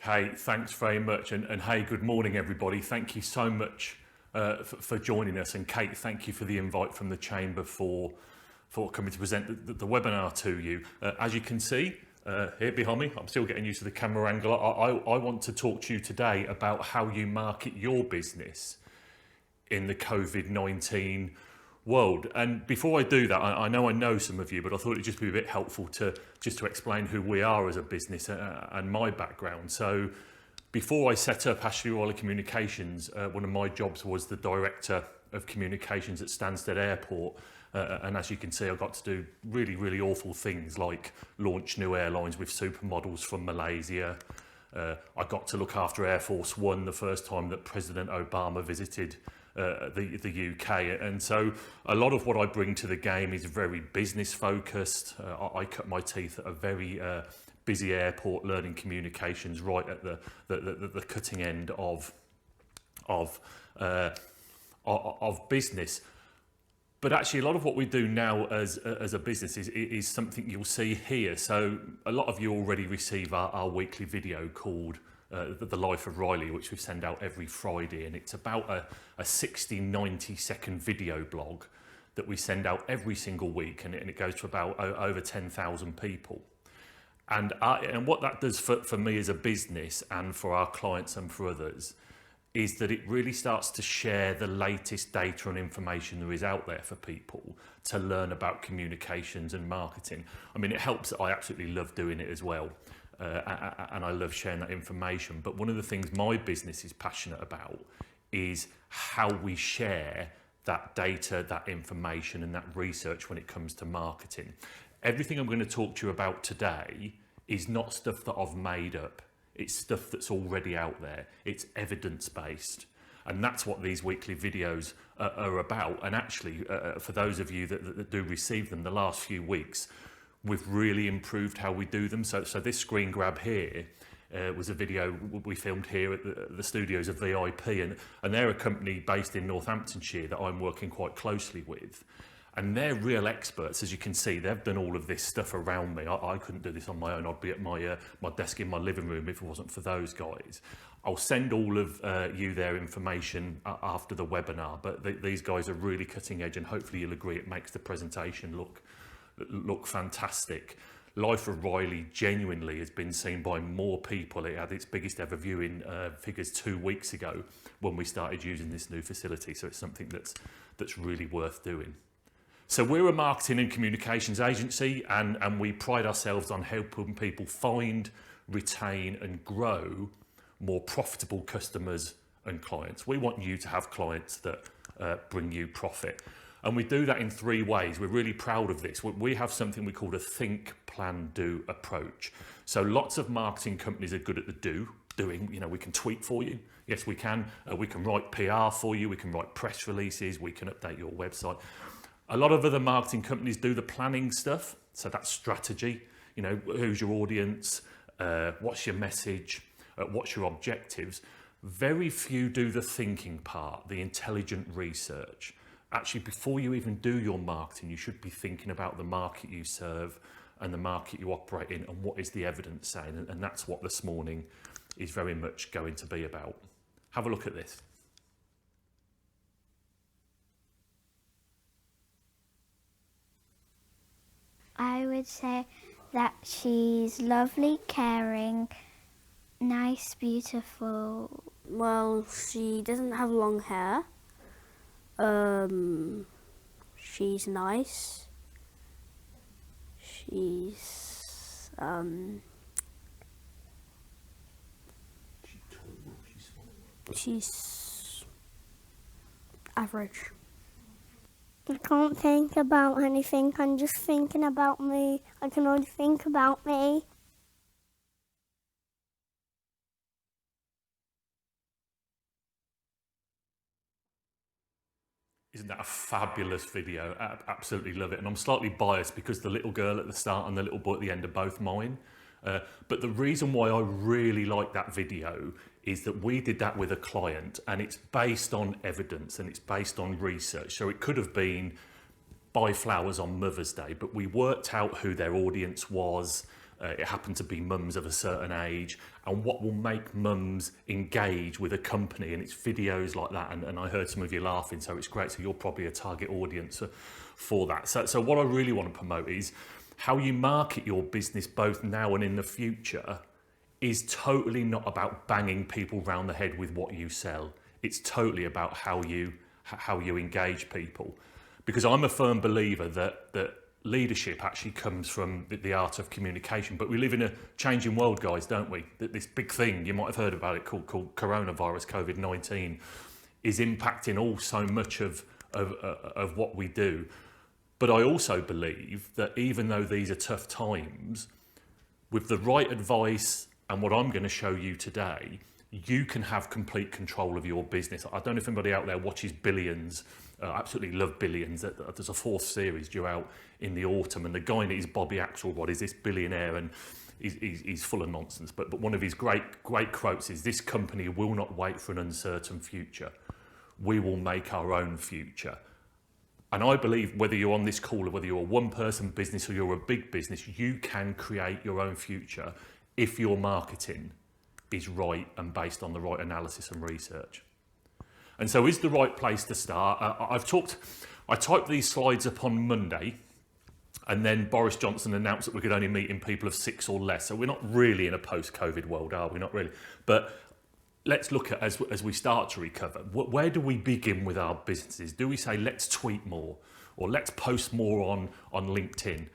Hey, thanks very much. And hey, good morning, everybody. Thank you so much for joining us. And Kate, thank you for the invite from the Chamber for coming to present the webinar to you. As you can see, here behind me, I'm still getting used to the camera angle. I want to talk to you today about how you market your business in the COVID-19 world. And before I do that, I know some of you, but I thought it'd just be a bit helpful to explain who we are as a business and my background. So before I set up Ashley Riley Communications, one of my jobs was the Director of Communications at Stansted Airport. And as you can see, I got to do really awful things like launch new airlines with supermodels from Malaysia. I got to look after Air Force One the first time that President Obama visited the UK, and so a lot of what I bring to the game is very business focused. I cut my teeth at a very busy airport, learning communications right at the cutting end of business. But actually, a lot of what we do now as a business is something you'll see here. So a lot of you already receive our weekly video called The Life of Riley, which we send out every Friday, and it's about a 60-90 second video blog that we send out every single week, and it goes to about over 10,000 people. And what that does for me as a business and for our clients and for others is that it really starts to share the latest data and information there is out there for people to learn about communications and marketing. I mean, it helps that I absolutely love doing it as well. And I love sharing that information. But one of the things my business is passionate about is how we share that data, that information and that research when it comes to marketing. Everything I'm going to talk to you about today is not stuff that I've made up. It's stuff that's already out there. It's evidence-based. And that's what these weekly videos are about. And actually, for those of you that do receive them, the last few weeks, we've really improved how we do them. So this screen grab here was a video we filmed here at the studios of VIP, and they're a company based in Northamptonshire that I'm working quite closely with. And they're real experts, as you can see. They've done all of this stuff around me. I couldn't do this on my own. I'd be at my desk in my living room if it wasn't for those guys. I'll send all of you their information after the webinar, but these guys are really cutting edge, and hopefully you'll agree it makes the presentation look fantastic. Life of Riley genuinely has been seen by more people. It had its biggest ever viewing figures 2 weeks ago when we started using this new facility. So it's something that's really worth doing. So we're a marketing and communications agency, and we pride ourselves on helping people find, retain and grow more profitable customers and clients. We want you to have clients that bring you profit. And we do that in 3 ways. We're really proud of this. We have something we call a think, plan, do approach. So lots of marketing companies are good at the doing. You know, we can tweet for you. Yes, we can. We can write PR for you. We can write press releases. We can update your website. A lot of other marketing companies do the planning stuff. So that's strategy. You know, who's your audience? What's your message? What's your objectives? Very few do the thinking part, the intelligent research. Actually, before you even do your marketing, you should be thinking about the market you serve and the market you operate in and what is the evidence saying. And that's what this morning is very much going to be about. Have a look at this. I would say that she's lovely, caring, nice, beautiful. Well, she doesn't have long hair. She's nice. She's she's average. I can't think about anything. I'm just thinking about me. I can only think about me. Isn't that a fabulous video? I absolutely love it. And I'm slightly biased because the little girl at the start and the little boy at the end are both mine. But the reason why I really like that video is that we did that with a client, and it's based on evidence and it's based on research. So it could have been buy flowers on Mother's Day, but we worked out who their audience was. It happened to be mums of a certain age, and what will make mums engage with a company, and it's videos like that. And I heard some of you laughing, so it's great. So you're probably a target audience for that. So what I really want to promote is how you market your business both now and in the future is totally not about banging people round the head with what you sell. It's totally about how you engage people. Because I'm a firm believer that leadership actually comes from the art of communication. But we live in a changing world, guys, don't we? This big thing, you might have heard about it, called coronavirus, COVID-19, is impacting so much of what we do. But I also believe that even though these are tough times, with the right advice and what I'm going to show you today, you can have complete control of your business. I don't know if anybody out there watches Billions. I absolutely love Billions. There's a 4th series due out in the autumn, and the guy in it is Bobby Axelrod, is this billionaire, and he's full of nonsense. But one of his great quotes is, "This company will not wait for an uncertain future. We will make our own future." And I believe whether you're on this call or whether you're a one-person business or you're a big business, you can create your own future if your marketing is right and based on the right analysis and research. And so is the right place to start? I typed these slides up on Monday, and then Boris Johnson announced that we could only meet in people of 6 or less. So we're not really in a post-COVID world, are we? Not really. But let's look at, as we start to recover, where do we begin with our businesses? Do we say, let's tweet more, or let's post more on LinkedIn?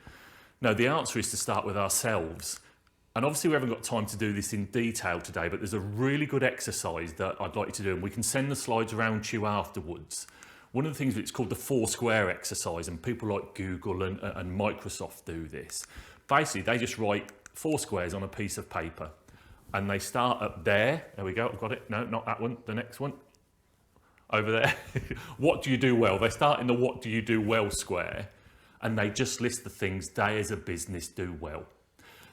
No, the answer is to start with ourselves. And obviously we haven't got time to do this in detail today, but there's a really good exercise that I'd like you to do, and we can send the slides around to you afterwards. One of the things, it's called the 4 square exercise, and people like Google and Microsoft do this. Basically, they just write 4 squares on a piece of paper, and they start up there. There we go, I've got it. No, not that one, the next one. Over there. What do you do well? They start in the what do you do well square, and they just list the things they as a business do well.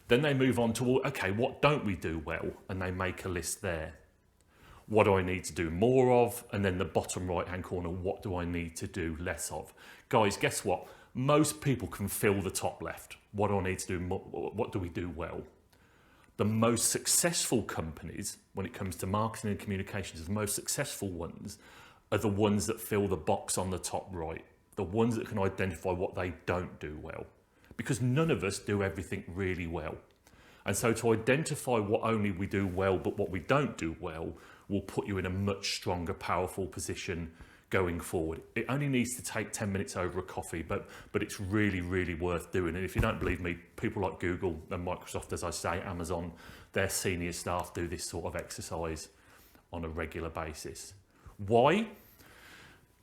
Then they move on to, well, okay, what don't we do well? And they make a list there. What do I need to do more of? And then the bottom right-hand corner, what do I need to do less of? Guys, guess what? Most people can fill the top left. What do I need to do more? What do we do well? The most successful companies, when it comes to marketing and communications, the most successful ones are the ones that fill the box on the top right. The ones that can identify what they don't do well. Because none of us do everything really well. And so to identify what only we do well, but what we don't do well, will put you in a much stronger, powerful position going forward. It only needs to take 10 minutes over a coffee, but it's really, really worth doing. And if you don't believe me, people like Google and Microsoft, as I say, Amazon, their senior staff do this sort of exercise on a regular basis. Why?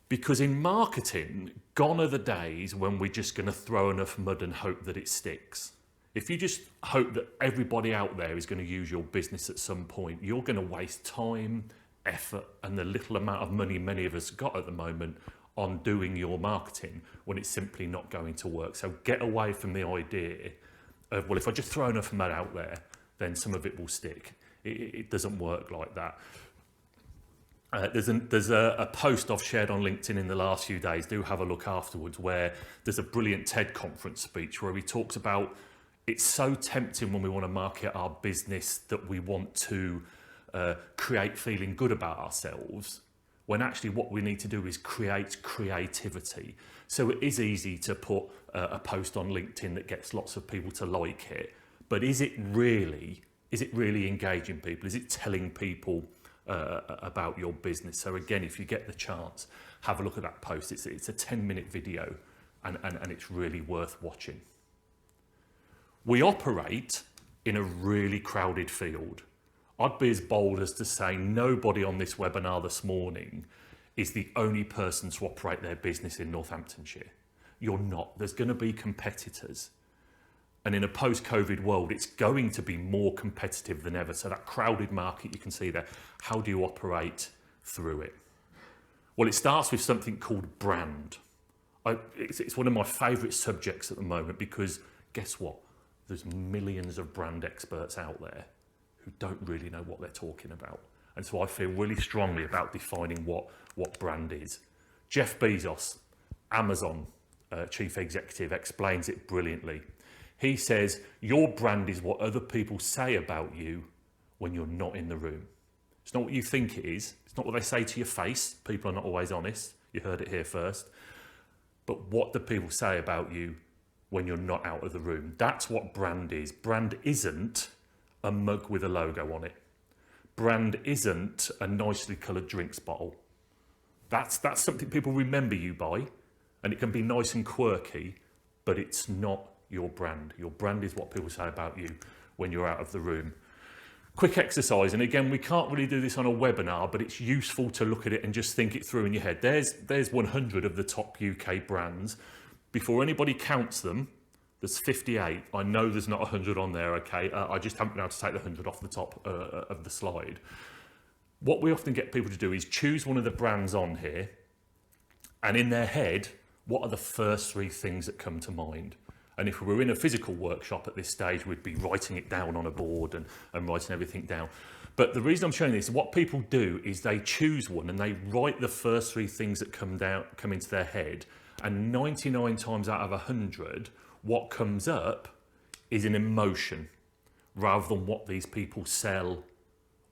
Because in marketing, gone are the days when we're just going to throw enough mud and hope that it sticks. If you just hope that everybody out there is going to use your business at some point, you're going to waste time, effort, and the little amount of money many of us got at the moment on doing your marketing when it's simply not going to work. So get away from the idea of, well, if I just throw enough mud out there, then some of it will stick. It doesn't work like that. There's a post I've shared on LinkedIn in the last few days, do have a look afterwards, where there's a brilliant TED conference speech where he talks about it's so tempting when we want to market our business that we want to create feeling good about ourselves, when actually what we need to do is create creativity. So it is easy to put a post on LinkedIn that gets lots of people to like it, but is it really engaging people? Is it telling people about your business? So again, if you get the chance, have a look at that post. It's a 10-minute video, and it's really worth watching. We operate in a really crowded field. I'd be as bold as to say nobody on this webinar this morning is the only person to operate their business in Northamptonshire. You're not. There's going to be competitors. And in a post-COVID world, it's going to be more competitive than ever. So that crowded market you can see there, how do you operate through it? Well, it starts with something called brand. It's one of my favourite subjects at the moment, because guess what? There's millions of brand experts out there who don't really know what they're talking about. And so I feel really strongly about defining what brand is. Jeff Bezos, Amazon chief executive, explains it brilliantly. He says, your brand is what other people say about you when you're not in the room. It's not what you think it is. It's not what they say to your face. People are not always honest. You heard it here first. But what do people say about you when you're not out of the room? That's what brand is. Brand isn't a mug with a logo on it. Brand isn't a nicely coloured drinks bottle. That's something people remember you by, and it can be nice and quirky, but it's not your brand. Your brand is what people say about you when you're out of the room. Quick exercise, and again, we can't really do this on a webinar, but it's useful to look at it and just think it through in your head. There's 100 of the top UK brands. Before anybody counts them, there's 58. I know there's not 100 on there, okay? I just haven't been able to take the 100 off the top of the slide. What we often get people to do is choose one of the brands on here, and in their head, what are the first 3 things that come to mind? And if we were in a physical workshop at this stage, we'd be writing it down on a board and writing everything down. But the reason I'm showing this, what people do is they choose one and they write the first 3 things that come into their head. And 99 times out of 100, what comes up is an emotion rather than what these people sell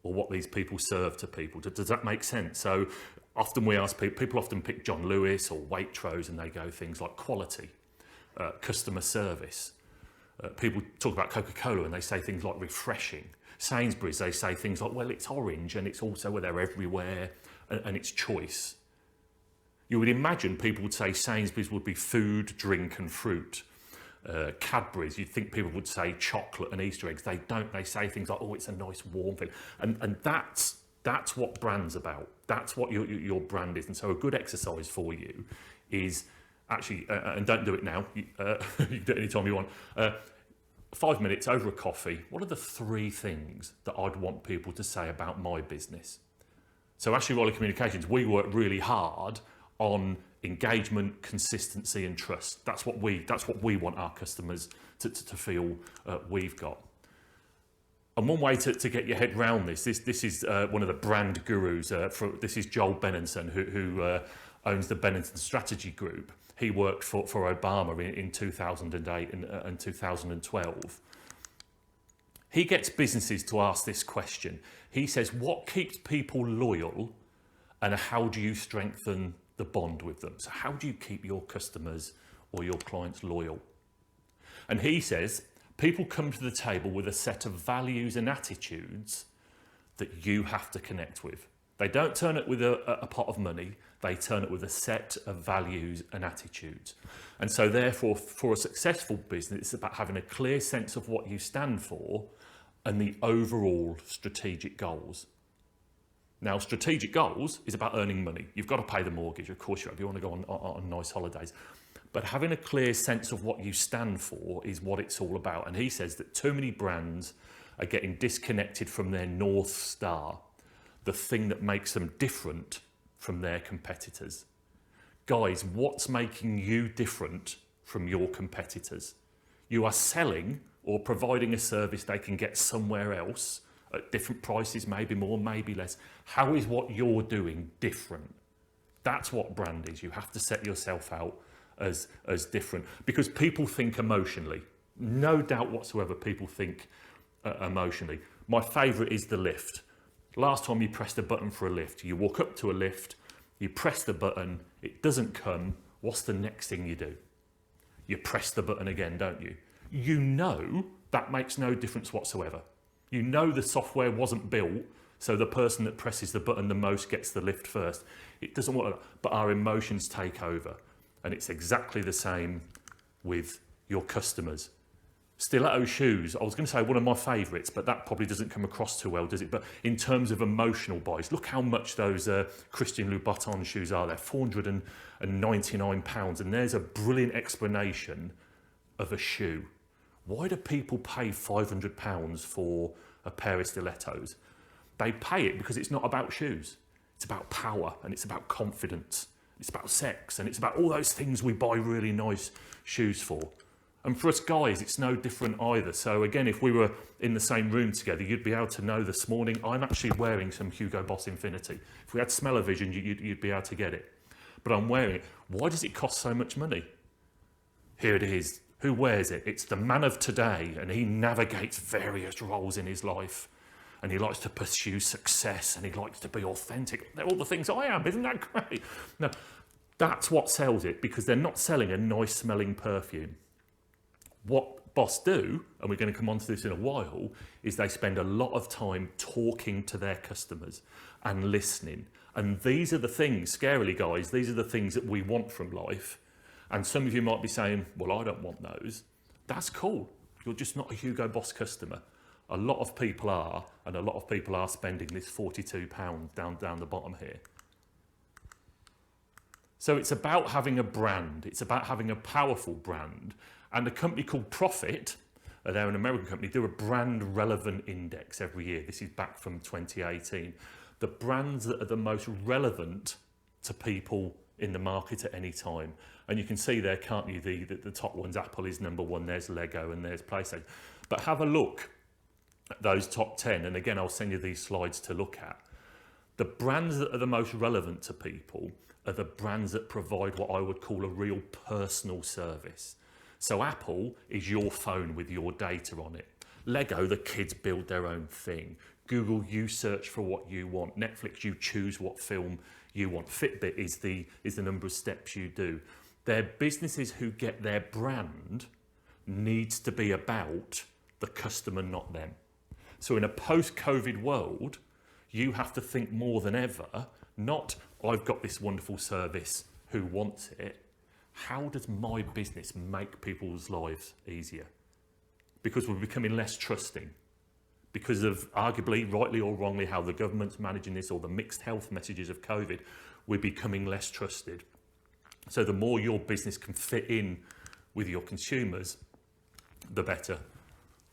or what these people serve to people. Does that make sense? So often we ask people often pick John Lewis or Waitrose, and they go things like quality. Customer service. People talk about Coca-Cola and they say things like refreshing. Sainsbury's, they say things like, well, it's orange, and it's also, well, they're everywhere, and it's choice. You would imagine people would say Sainsbury's would be food, drink and fruit. Cadbury's, you'd think people would say chocolate and Easter eggs. They don't. They say things like, oh, it's a nice warm thing. And that's what brand's about. That's what your brand is. And so a good exercise for you is actually, and don't do it now, you can do it anytime you want, 5 minutes over a coffee, what are the 3 things that I'd want people to say about my business? So Ashley Riley Communications, we work really hard on engagement, consistency and trust. That's what we want our customers to feel we've got. And one way to get your head around this is one of the brand gurus. This is Joel Benenson, who owns the Benenson Strategy Group. He worked for Obama in 2008 and 2012. He gets businesses to ask this question. He says, what keeps people loyal and how do you strengthen the bond with them? So how do you keep your customers or your clients loyal? And he says, people come to the table with a set of values and attitudes that you have to connect with. They don't turn it with a pot of money, they turn it with a set of values and attitudes. And so therefore, for a successful business, it's about having a clear sense of what you stand for and the overall strategic goals. Now, strategic goals is about earning money. You've got to pay the mortgage, of course you have. You want to go on nice holidays. But having a clear sense of what you stand for is what it's all about. And he says that too many brands are getting disconnected from their North Star, the thing that makes them different from their competitors. Guys, what's making you different from your competitors? You are selling or providing a service they can get somewhere else at different prices, maybe more, maybe less. How is what you're doing different? That's what brand is. You have to set yourself out as different, because people think emotionally. No doubt whatsoever, people think emotionally. My favourite is the lift. Last time you pressed a button for a lift, you walk up to a lift, you press the button, it doesn't come. What's the next thing you do? You press the button again, don't you? You know that makes no difference whatsoever. You know the software wasn't built so the person that presses the button the most gets the lift first. It doesn't work, but our emotions take over. And it's exactly the same with your customers. Stiletto shoes, I was going to say one of my favourites, but that probably doesn't come across too well, does it? But in terms of emotional buys, look how much those Christian Louboutin shoes are. They're £499, and there's a brilliant explanation of a shoe. Why do people pay £500 for a pair of stilettos? They pay it because it's not about shoes. It's about power, and it's about confidence. It's about sex, and it's about all those things we buy really nice shoes for. And for us guys, it's no different either. So again, if we were in the same room together, you'd be able to know this morning, I'm actually wearing some Hugo Boss Infinity. If we had smell-o-vision, you'd be able to get it. But I'm wearing it. Why does it cost so much money? Here it is. Who wears it? It's the man of today, and he navigates various roles in his life, and he likes to pursue success, and he likes to be authentic. They're all the things I am. Isn't that great? Now, that's what sells it, because they're not selling a nice smelling perfume. What Boss do, and we're going to come on to this in a while, is they spend a lot of time talking to their customers and listening. And these are the things, scarily guys, these are the things that we want from life. And some of you might be saying, well, I don't want those. That's cool. You're just not a Hugo Boss customer. A lot of people are, and a lot of people are spending this £42 down the bottom here. So it's about having a brand. It's about having a powerful brand. And a company called Profit, they're an American company, do a brand relevant index every year. This is back from 2018. The brands that are the most relevant to people in the market at any time. And you can see there, can't you, the top ones. Apple is number one, there's Lego, and there's PlayStation. But have a look at those top 10. And again, I'll send you these slides to look at. The brands that are the most relevant to people are the brands that provide what I would call a real personal service. So Apple is your phone with your data on it. Lego, the kids build their own thing. Google, you search for what you want. Netflix, you choose what film you want. Fitbit is the number of steps you do. They're businesses who get their brand needs to be about the customer, not them. So in a post-COVID world, you have to think more than ever, not I've got this wonderful service, who wants it? How does my business make people's lives easier? Because we're becoming less trusting. Because of, arguably, rightly or wrongly, how the government's managing this, or the mixed health messages of COVID, we're becoming less trusted. So the more your business can fit in with your consumers, the better.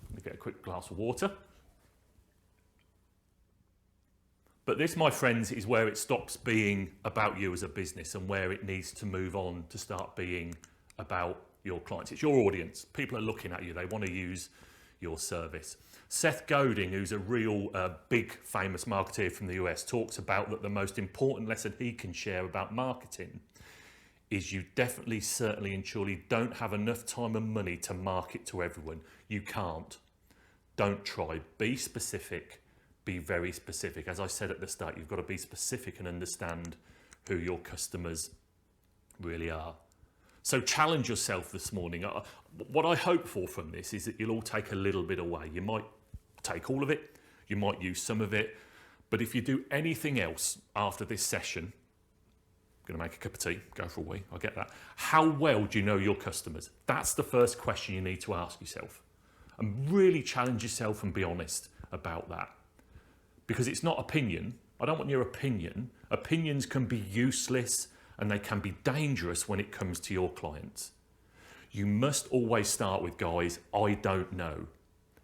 Let me get a quick glass of water. But this, my friends, is where it stops being about you as a business and where it needs to move on to start being about your clients. It's your audience. People are looking at you. They want to use your service. Seth Godin, who's a real big famous marketeer from the US, talks about that the most important lesson he can share about marketing is you definitely, certainly and surely don't have enough time and money to market to everyone. You can't. Don't try. Be specific. Be very specific. As I said at the start, you've got to be specific and understand who your customers really are. So challenge yourself this morning. What I hope for from this is that you'll all take a little bit away. You might take all of it, you might use some of it, but if you do anything else after this session, I'm going to make a cup of tea, go for a wee, I get that. How well do you know your customers? That's the first question you need to ask yourself. And really challenge yourself and be honest about that. Because it's not opinion. I don't want your opinion. Opinions can be useless and they can be dangerous when it comes to your clients. You must always start with, guys, I don't know.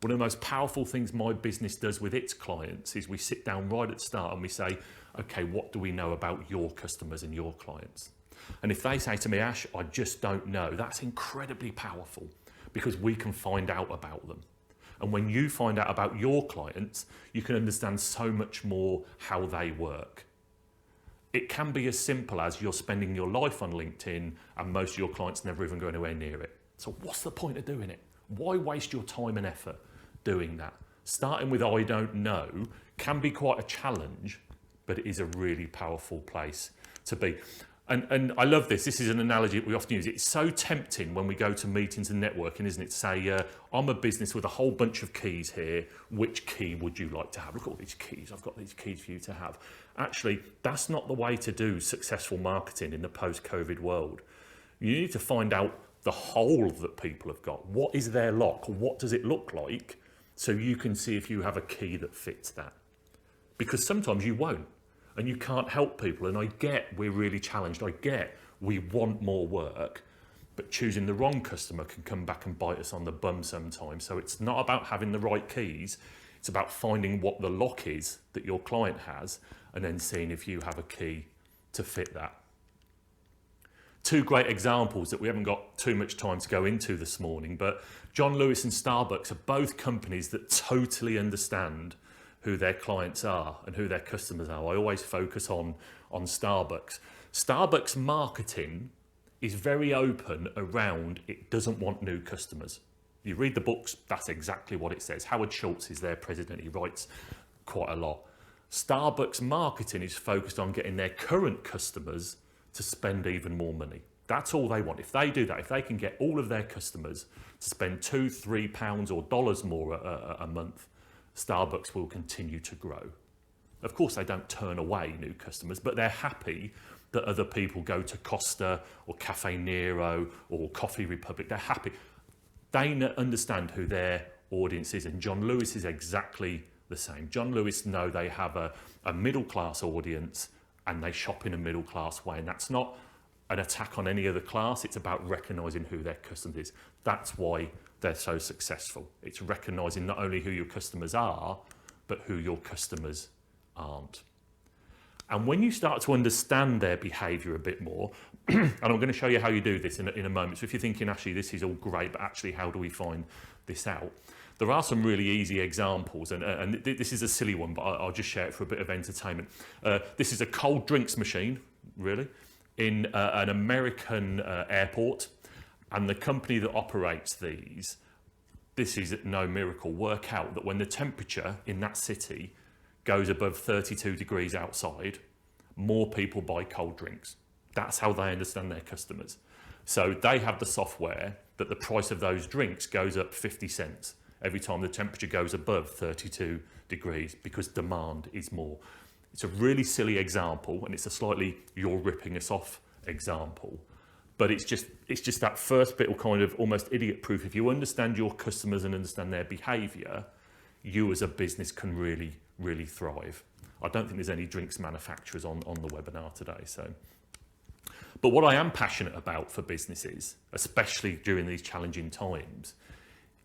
One of the most powerful things my business does with its clients is we sit down right at the start and we say, okay, what do we know about your customers and your clients? And if they say to me, Ash, I just don't know, that's incredibly powerful because we can find out about them. And when you find out about your clients, you can understand so much more how they work. It can be as simple as you're spending your life on LinkedIn and most of your clients never even go anywhere near it. So what's the point of doing it? Why waste your time and effort doing that? Starting with I don't know can be quite a challenge, but it is a really powerful place to be. And I love this. This is an analogy that we often use. It's so tempting when we go to meetings and networking, isn't it? To say, I'm a business with a whole bunch of keys here. Which key would you like to have? Look at all these keys. I've got these keys for you to have. Actually, that's not the way to do successful marketing in the post-COVID world. You need to find out the whole that people have got. What is their lock? What does it look like? So you can see if you have a key that fits that. Because sometimes you won't. And you can't help people. And I get we're really challenged. I get we want more work, but choosing the wrong customer can come back and bite us on the bum sometimes. So it's not about having the right keys. It's about finding what the lock is that your client has and then seeing if you have a key to fit that. Two great examples that we haven't got too much time to go into this morning, but John Lewis and Starbucks are both companies that totally understand who their clients are and who their customers are. I always focus on Starbucks. Starbucks marketing is very open around it doesn't want new customers. You read the books, that's exactly what it says. Howard Schultz is their president, he writes quite a lot. Starbucks marketing is focused on getting their current customers to spend even more money. That's all they want. If they do that, if they can get all of their customers to spend £2, £3 or dollars more a month, Starbucks will continue to grow. Of course, they don't turn away new customers, but they're happy that other people go to Costa or Cafe Nero or Coffee Republic. They're happy. They understand who their audience is, and John Lewis is exactly the same. John Lewis know they have a middle-class audience and they shop in a middle-class way, and that's not an attack on any other class. It's about recognising who their customer is. That's why they're so successful. It's recognising not only who your customers are, but who your customers aren't. And when you start to understand their behaviour a bit more, and I'm going to show you how you do this in a moment. So if you're thinking, actually, this is all great, but actually, how do we find this out? There are some really easy examples, and this is a silly one, but I'll just share it for a bit of entertainment. This is a cold drinks machine, really, in an American airport, and the company that operates these, this is no miracle, work out that when the temperature in that city goes above 32 degrees outside, more people buy cold drinks. That's how they understand their customers. So they have the software that the price of those drinks goes up 50 cents every time the temperature goes above 32 degrees because demand is more. It's a really silly example, and it's a slightly you're ripping us off example, but it's just that first bit of kind of almost idiot proof. If you understand your customers and understand their behaviour, you as a business can really thrive. I don't think there's any drinks manufacturers on the webinar today. But what I am passionate about for businesses, especially during these challenging times,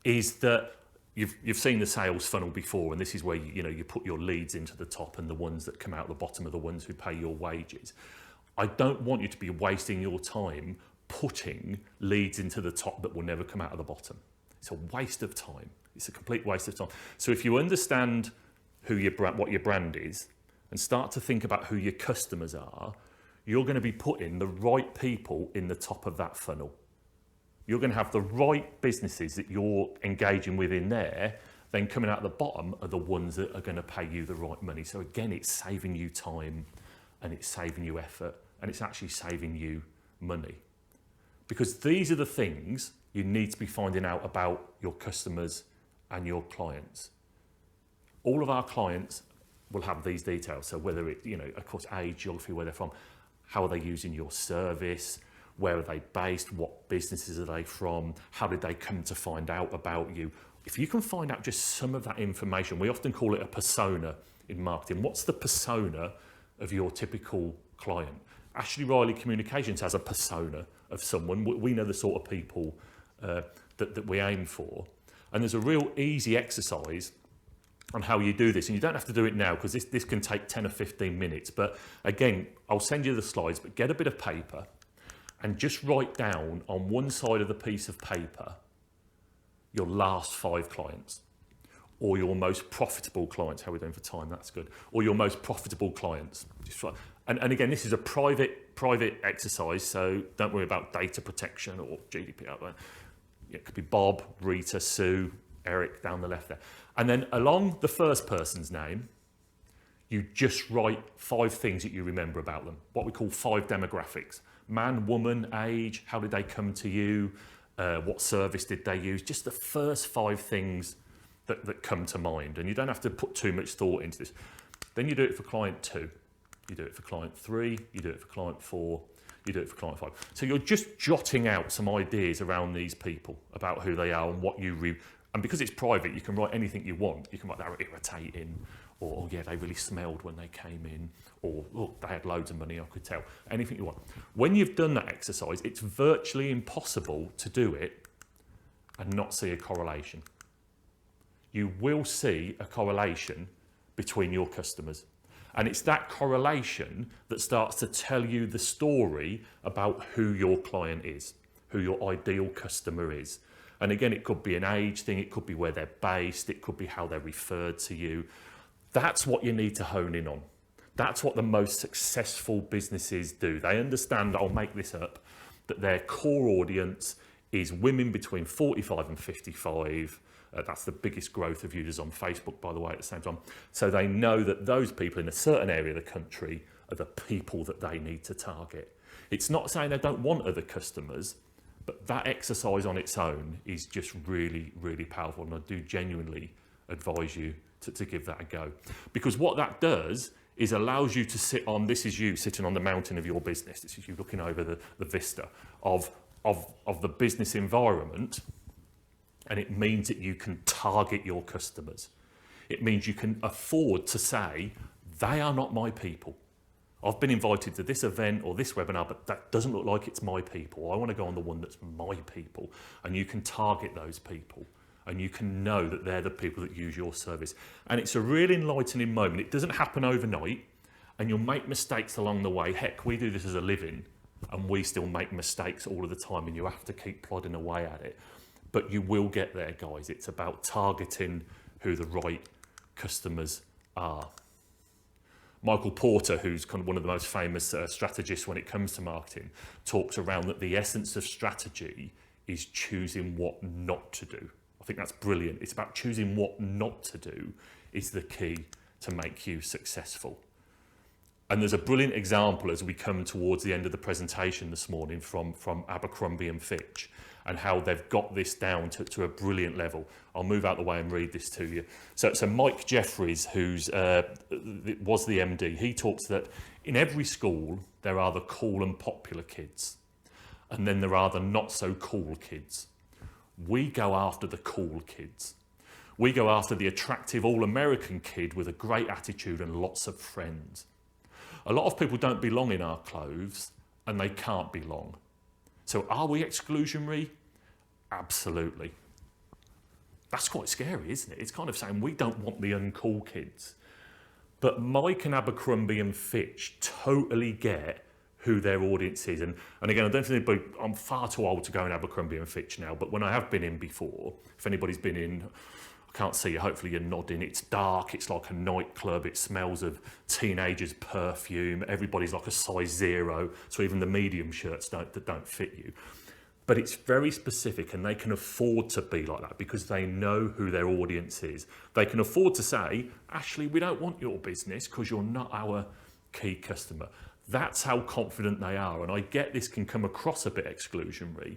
is that you've seen the sales funnel before, and this is where you put your leads into the top, and the ones that come out the bottom are the ones who pay your wages. I don't want you to be wasting your time putting leads into the top that will never come out of the bottom. It's a waste of time. It's a complete waste of time. So if you understand what your brand is, and start to think about who your customers are, you're going to be putting the right people in the top of that funnel. You're going to have the right businesses that you're engaging with in there, then coming out the bottom are the ones that are going to pay you the right money. So again, it's saving you time, and it's saving you effort, and it's actually saving you money. Because these are the things you need to be finding out about your customers and your clients. All of our clients will have these details. So whether it, of course, age, geography, where they're from, how are they using your service, where are they based, what businesses are they from, how did they come to find out about you. If you can find out just some of that information, we often call it a persona in marketing. What's the persona of your typical client? Ashley Riley Communications has a persona of someone. We know the sort of people that we aim for. And there's a real easy exercise on how you do this, and you don't have to do it now because this can take 10 or 15 minutes. But again, I'll send you the slides, but get a bit of paper and just write down on one side of the piece of paper your last 5 clients, or your most profitable clients. How are we doing for time? That's good. Or your most profitable clients. Just write. And again, this is a private exercise, so don't worry about data protection or GDPR. It could be Bob, Rita, Sue, Eric down the left there. And then along the first person's name, you just write 5 things that you remember about them, what we call 5 demographics. Man, woman, age, how did they come to you, what service did they use, just the first 5 things that come to mind. And you don't have to put too much thought into this. Then you do it for client 2, you do it for client 3, you do it for client 4, you do it for client 5. So you're just jotting out some ideas around these people, about who they are and what you and because it's private, you can write anything you want. You can write they were irritating, or yeah, they really smelled when they came in, or look, they had loads of money, I could tell. Anything you want. When you've done that exercise, it's virtually impossible to do it and not see a correlation. You will see a correlation between your customers. And it's that correlation that starts to tell you the story about who your client is, who your ideal customer is. And again, it could be an age thing, it could be where they're based, it could be how they're referred to you. That's what you need to hone in on. That's what the most successful businesses do. They understand, I'll make this up, that their core audience is women between 45 and 55. That's the biggest growth of users on Facebook, by the way, at the same time. So they know that those people in a certain area of the country are the people that they need to target. It's not saying they don't want other customers, but that exercise on its own is just really, really powerful. And I do genuinely advise you to give that a go. Because what that does is allows you to sit on, this is you sitting on the mountain of your business. This is you looking over the vista of the business environment. And it means that you can target your customers. It means you can afford to say, they are not my people. I've been invited to this event or this webinar, but that doesn't look like it's my people. I want to go on the one that's my people. And you can target those people. And you can know that they're the people that use your service. And it's a really enlightening moment. It doesn't happen overnight. And you'll make mistakes along the way. Heck, we do this as a living. And we still make mistakes all of the time. And you have to keep plodding away at it. But you will get there, guys. It's about targeting who the right customers are. Michael Porter, who's kind of one of the most famous strategists when it comes to marketing, talks around that the essence of strategy is choosing what not to do. I think that's brilliant. It's about choosing what not to do is the key to make you successful. And there's a brilliant example as we come towards the end of the presentation this morning from Abercrombie and Fitch, and how they've got this down to a brilliant level. I'll move out the way and read this to you. So Mike Jeffries, who's was the MD, he talks that in every school there are the cool and popular kids, and then there are the not so cool kids. We go after the cool kids. We go after the attractive all-American kid with a great attitude and lots of friends. A lot of people don't belong in our clothes, and they can't belong. So are we exclusionary? Absolutely. That's quite scary, isn't it? It's kind of saying we don't want the uncool kids. But Mike and Abercrombie and Fitch totally get who their audience is. And again, I don't think anybody, I'm far too old to go in Abercrombie and Fitch now, but when I have been in before, if anybody's been in, I can't see you, hopefully you're nodding, it's dark, it's like a nightclub, it smells of teenagers' perfume, everybody's like a size 0, so even the medium shirts don't fit you. But it's very specific, and they can afford to be like that because they know who their audience is. They can afford to say, actually, we don't want your business because you're not our key customer. That's how confident they are. And I get this can come across a bit exclusionary,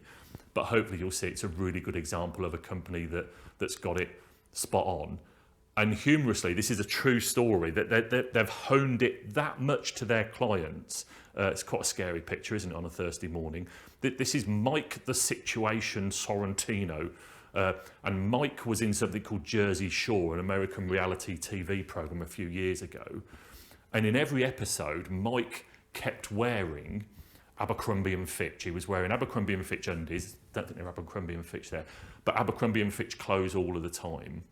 but hopefully you'll see it's a really good example of a company that's got it spot on. And humorously, this is a true story, that they've honed it that much to their clients. It's quite a scary picture, isn't it, on a Thursday morning? This is Mike the Situation Sorrentino. And Mike was in something called Jersey Shore, an American reality TV program a few years ago. And in every episode, Mike kept wearing Abercrombie and Fitch. He was wearing Abercrombie and Fitch undies. Don't think they're Abercrombie and Fitch there, but Abercrombie and Fitch clothes all of the time.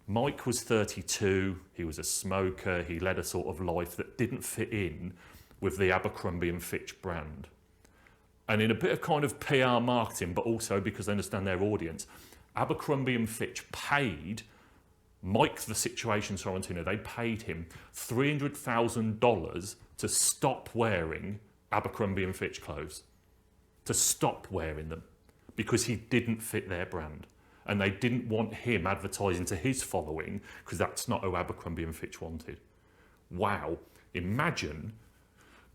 Mike was 32. He was a smoker. He led a sort of life that didn't fit in with the Abercrombie and Fitch brand. And in a bit of kind of PR marketing, but also because they understand their audience, Abercrombie and Fitch paid Mike the Situation Sorrentino, they paid him $300,000 to stop wearing Abercrombie and Fitch clothes, to stop wearing them, because he didn't fit their brand. And they didn't want him advertising to his following, because that's not who Abercrombie and Fitch wanted. Wow. Imagine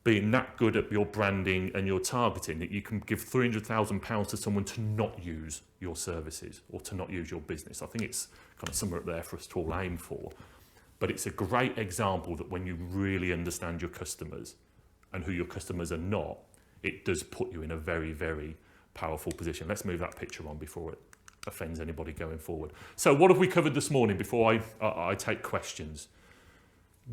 being that good at your branding and your targeting that you can give £300,000 to someone to not use your services or to not use your business. I think it's kind of somewhere up there for us to all aim for. But it's a great example that when you really understand your customers and who your customers are not, it does put you in a very, very powerful position. Let's move that picture on before it offends anybody going forward. So what have we covered this morning before I take questions?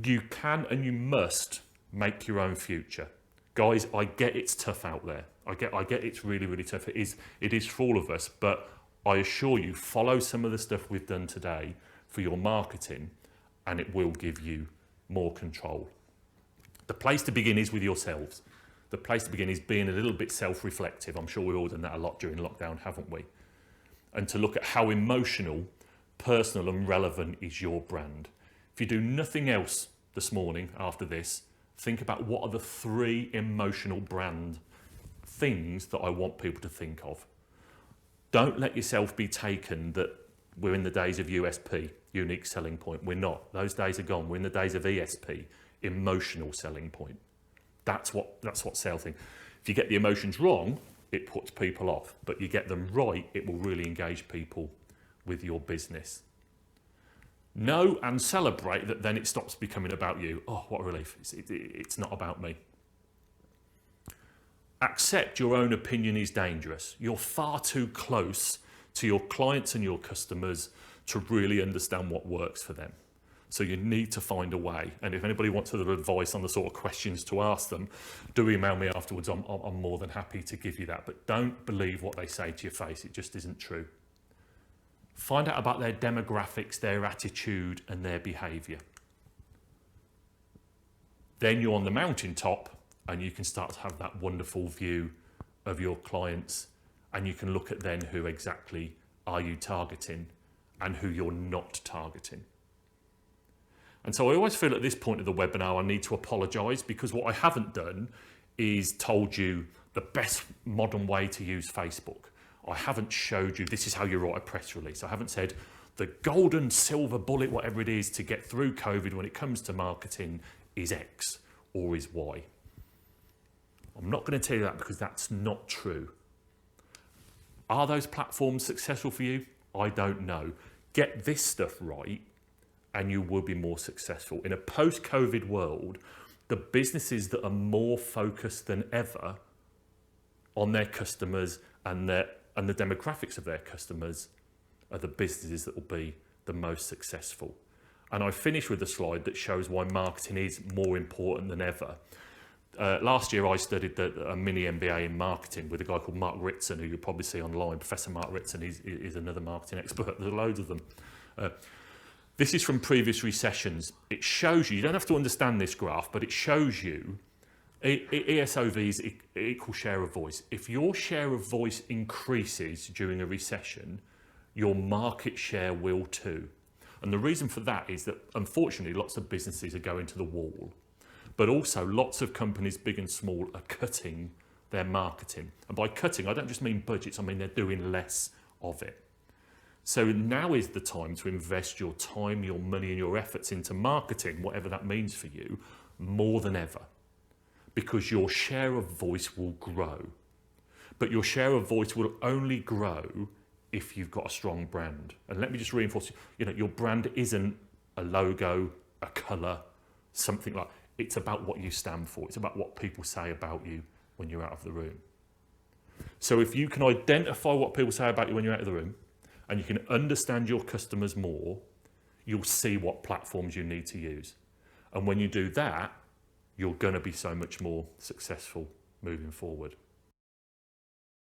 You can and you must make your own future. Guys, I get it's tough out there. I get it's really, really tough. It is for all of us, but I assure you, follow some of the stuff we've done today for your marketing and it will give you more control. The place to begin is with yourselves. The place to begin is being a little bit self-reflective. I'm sure we've all done that a lot during lockdown, haven't we? And to look at how emotional, personal and relevant is your brand. If you do nothing else this morning after this, think about what are the 3 emotional brand things that I want people to think of. Don't let yourself be taken that we're in the days of USP, unique selling point. We're not. Those days are gone. We're in the days of ESP, emotional selling point. That's what sales thing. If you get the emotions wrong, it puts people off. But you get them right, it will really engage people with your business. Know and celebrate that then it stops becoming about you. Oh, what a relief. It's not about me. Accept your own opinion is dangerous. You're far too close to your clients and your customers to really understand what works for them. So you need to find a way. And if anybody wants further advice on the sort of questions to ask them, do email me afterwards. I'm more than happy to give you that. But don't believe what they say to your face. It just isn't true. Find out about their demographics, their attitude, and their behaviour. Then you're on the mountaintop and you can start to have that wonderful view of your clients, and you can look at then who exactly are you targeting and who you're not targeting. And so I always feel at this point of the webinar I need to apologise, because what I haven't done is told you the best modern way to use Facebook. I haven't showed you this is how you write a press release. I haven't said the golden silver bullet, whatever it is, to get through COVID when it comes to marketing is X or is Y. I'm not going to tell you that because that's not true. Are those platforms successful for you? I don't know. Get this stuff right and you will be more successful. In a post-COVID world, the businesses that are more focused than ever on their customers and the demographics of their customers are the businesses that will be the most successful. And I finish with a slide that shows why marketing is more important than ever. Last year I studied a mini MBA in marketing with a guy called Mark Ritson, who you'll probably see online. Professor Mark Ritson is another marketing expert. There's loads of them. This is from previous recessions. It shows you don't have to understand this graph, but it shows you ESOV is equal share of voice. If your share of voice increases during a recession, your market share will too. And the reason for that is that, unfortunately, lots of businesses are going to the wall. But also lots of companies, big and small, are cutting their marketing. And by cutting, I don't just mean budgets, I mean they're doing less of it. So now is the time to invest your time, your money and your efforts into marketing, whatever that means for you, more than ever. Because your share of voice will grow. But your share of voice will only grow if you've got a strong brand. And let me just reinforce, your brand isn't a logo, a colour, something like. It's about what you stand for. It's about what people say about you when you're out of the room. So if you can identify what people say about you when you're out of the room, and you can understand your customers more, you'll see what platforms you need to use. And when you do that, you're going to be so much more successful moving forward.